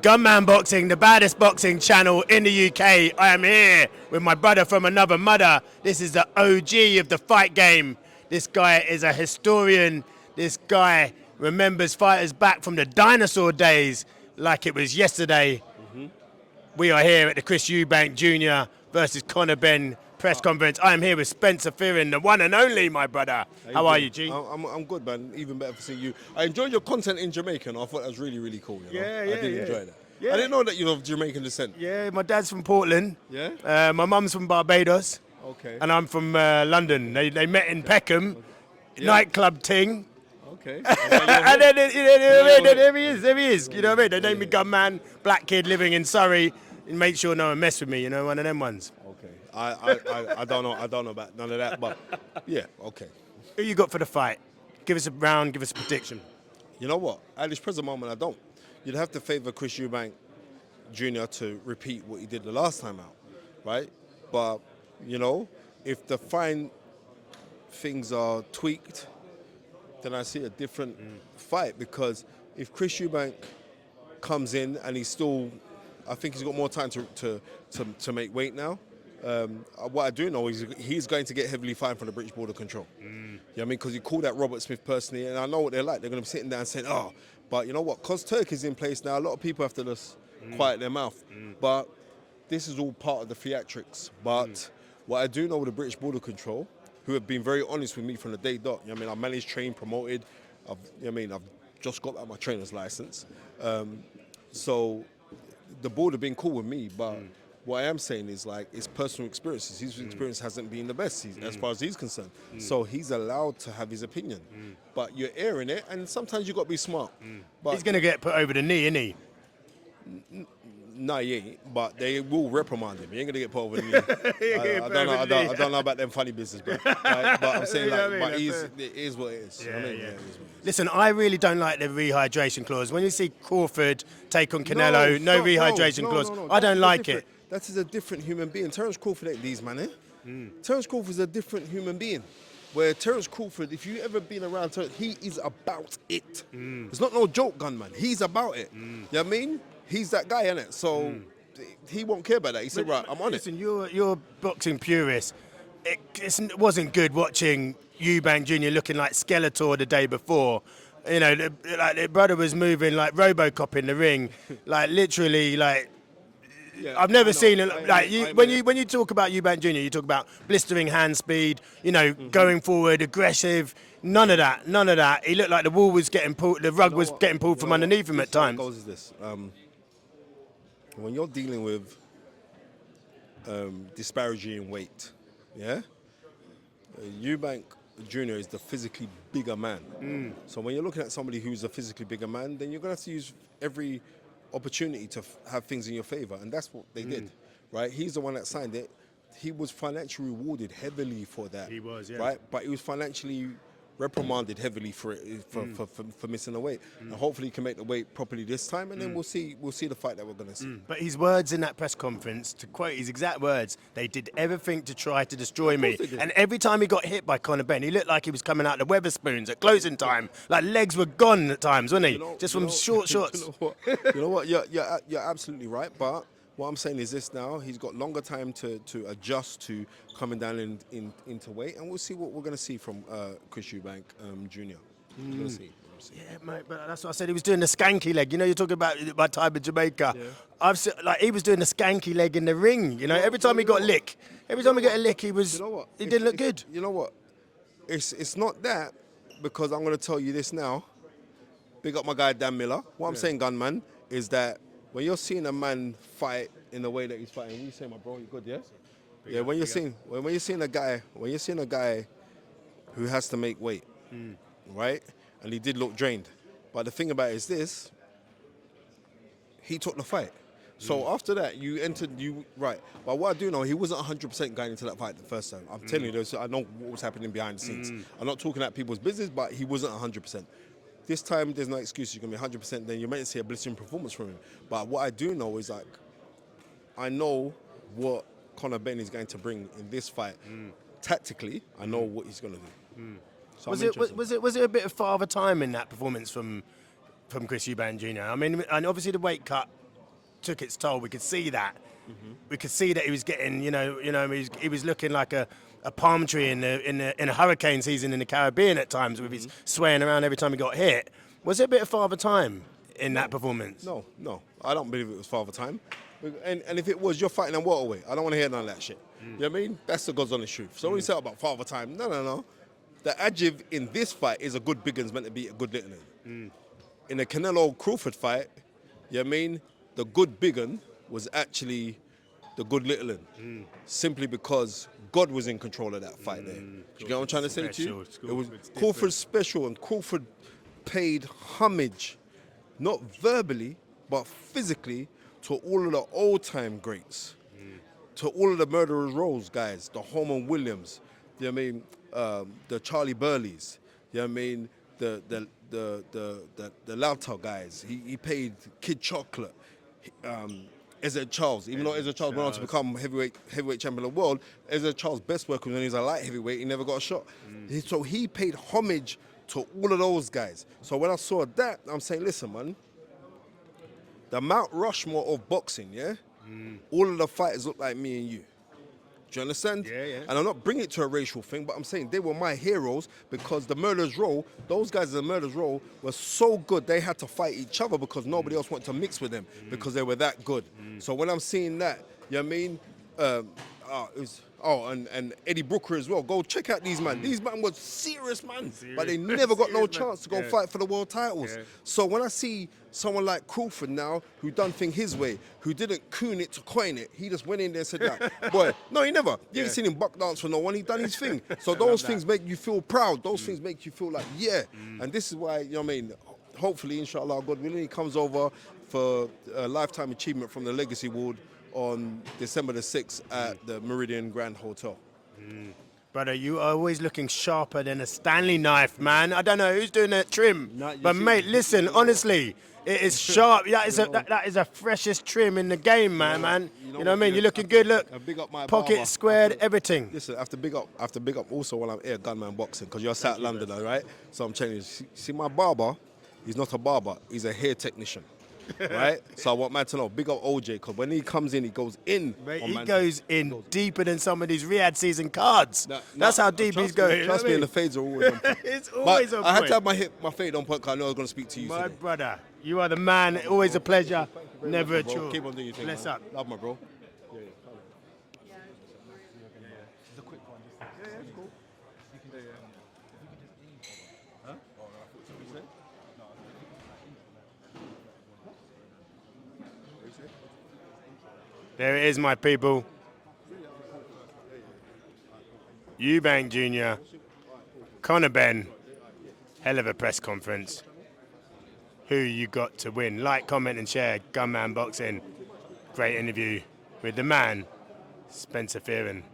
Gunman Boxing, the baddest boxing channel in the UK. I am here with my brother from another mother. This is the OG of the fight game. This guy is a historian. This guy remembers fighters back from the dinosaur days like it was yesterday. We are here at the Chris Eubank Jr. versus Conor Benn press conference. I am here with Spencer Fearon, the one and only, my brother. How are you, G? I'm good, man. Even better to see you. I enjoyed your content in Jamaica, and I thought that was really, really cool. You know? I did enjoy that. Yeah. I didn't know that you're of Jamaican descent. Yeah, my dad's from Portland. Yeah? My mum's from Barbados. Okay. And I'm from London. They met in Peckham, nightclub ting. Okay. And then there he is. You know what I mean? They named me Gunman, black kid living in Surrey, and made sure no one messed with me. You know, one of them ones. Okay. I don't know. I don't know about none of that, but yeah. Okay. Who you got for the fight? Give us a round. Give us a prediction. You know what? At this present moment, I don't. You'd have to favour Chris Eubank Jr. to repeat what he did the last time out, right? But you know, if the fine things are tweaked, then I see a different fight, because if Chris Eubank comes in and he's still, I think he's got more time to make weight now. What I do know is he's going to get heavily fined from the British Border Control. You know what I mean? Because he called out Robert Smith personally, and I know what they're like. They're going to be sitting there and saying, oh, but you know what? Because Turkey's in place now, a lot of people have to just quiet their mouth. But this is all part of the theatrics. But what I do know with the British Border Control, who have been very honest with me from the day dot. You know what I mean? I managed, trained, promoted. I've just got out my trainer's license. So the board have been cool with me, but what I am saying is, like, it's personal experiences. His experience hasn't been the best as far as he's concerned. So he's allowed to have his opinion. But you're airing it, and sometimes you've got to be smart. But He's going to get put over the knee, isn't he? no, he ain't, but they will reprimand him. He ain't gonna get put over the knee. I don't know about them funny business, bro. Right? But I'm saying, like, but it is what it is. You know what I mean? Yeah, it is what it is. Listen, I really don't like the rehydration clause. When you see Crawford take on Canelo, no rehydration clause, I don't like it. That is a different human being. Terence Crawford ain't these, man. Terence Crawford's a different human being. Where Terence Crawford, if you've ever been around Terence, he is about it. It's not no joke, gunman. He's about it. You know what I mean? He's that guy, innit? So he won't care about that. He said, right, I'm on Listen, you're a boxing purist. It wasn't good watching Eubank Jr. looking like Skeletor the day before. You know, the brother was moving like RoboCop in the ring, like literally, like. Yeah, I've never seen it. When you talk about Eubank Jr., you talk about blistering hand speed, you know, going forward, aggressive. None of that. He looked like the wall was getting pulled, the rug was getting pulled from underneath him at times. What goes is this. When you're dealing with disparity in weight, yeah? Eubank Jr. is the physically bigger man. So when you're looking at somebody who's a physically bigger man, then you're going to have to use every opportunity to have things in your favor, and that's what they did, right? He's the one that signed it. He was financially rewarded heavily for that. He was, yeah. Right? But he was financially reprimanded heavily for it, for missing the weight. And hopefully he can make the weight properly this time, and then we'll see the fight that we're going to see. But his words in that press conference, to quote his exact words, they did everything to try to destroy me. And every time he got hit by Conor Benn, he looked like he was coming out the Weatherspoons at closing time. Like legs were gone at times, wasn't he? Just from short shots. You know what? You're absolutely right, but what I'm saying is this now, he's got longer time to adjust to coming down into weight, and we'll see what we're going to see from Chris Eubank Jr. We're going to see. Yeah, mate, but that's what I said. He was doing the skanky leg. You know, you're talking about my time in Jamaica. Yeah. I've seen, like, he was doing the skanky leg in the ring. You know, every time he got a lick, he was. You know what? He didn't look good. You know what? It's not that, because I'm going to tell you this now. Big up my guy Dan Miller. What I'm saying, gunman, is that when you're seeing a man fight in the way that he's fighting, what you say, my bro? You good, yeah? Yeah. When you're seeing a guy who has to make weight, right? And he did look drained, but the thing about it is this: he took the fight. So after that, right. But what I do know, he wasn't 100% going into that fight the first time. I'm telling you this. I know what was happening behind the scenes. I'm not talking at people's business, but he wasn't 100%. This time, there's no excuse. You're going to be 100%, then you're meant to see a blistering performance from him. But what I do know is, like, I know what Conor Benn is going to bring in this fight. Tactically, I know what he's going to do. So was it a bit of father time in that performance from Chris Eubank Jr.? I mean, and obviously the weight cut took its toll. We could see that. We could see that he was getting, he was looking like a palm tree in a hurricane season in the Caribbean at times, with his swaying around every time he got hit. Was it a bit of father time in that performance? No, I don't believe it was father time. And if it was, you're fighting on waterway. I don't want to hear none of that shit. You know what I mean? That's the God's honest truth. So when you say about father time, no. The adjective in this fight is a good big un's meant to be a good little un. In the Canelo Crawford fight, you know what I mean? The good big un was actually the good little un. Simply because God was in control of that fight there. Do you get what I'm trying to say to you? It was Crawford's special, and Crawford paid homage, not verbally, but physically, to all of the old-time greats, to all of the Murderers Rows guys, the Holman Williams, you know what I mean, the Charlie Burleys, you know what I mean, the Lauter guys. He paid Kid Chocolate, Ezra Charles. Even though Ezra Charles went on to become heavyweight champion of the world, Ezra Charles' best work was when he was a light heavyweight. He never got a shot. So he paid homage to all of those guys. So when I saw that, I'm saying, listen, man. The Mount Rushmore of boxing, yeah? All of the fighters look like me and you. Do you understand? Yeah. And I'm not bringing it to a racial thing, but I'm saying they were my heroes because the Murderers Row, those guys in the Murderers Row were so good they had to fight each other because nobody else wanted to mix with them because they were that good. So when I'm seeing that, you know what I mean? And Eddie Brooker as well. Go check out these men. These men were serious man, but they never got no chance to go fight for the world titles. So when I see someone like Crawford now, who done things his way, who didn't coon it to coin it, he just went in there and said that. Boy, no, he never. You ain't seen him buck dance for no one. He done his thing. So those things make you feel proud. Those things make you feel like, and this is why, you know what I mean, hopefully, inshallah, God willing, he comes over for a lifetime achievement from the Legacy Award on December the 6th at the Meridian Grand Hotel. Brother, you are always looking sharper than a Stanley knife, man. I don't know who's doing that trim. But mate, listen, honestly, it is sharp. That is the freshest trim in the game, man. You know what I mean? You're looking good, look. Big up my pocket barber. squared, everything. Listen, I have to big up also while I'm here, Gunman Boxing, because you're South Londoner, right? So I'm telling you, see my barber, he's not a barber, he's a hair technician. Right? So I want man to know, big up OJ, because when he comes in, he goes in. Mate, he goes in deeper than some of these Riyadh season cards. That's how deep he's going. Trust me, and the fades are always on point. It's always on point. I had to have my fade on point because I know I was going to speak to you My today. brother, you are the man. Always a pleasure. Never a chore. Keep on doing your thing, Bless man. up. Love my bro. There it is, my people. Eubank Jr., Conor Benn, hell of a press conference. Who you got to win? Like, comment and share. Gunman Boxing. Great interview with the man, Spencer Fearon.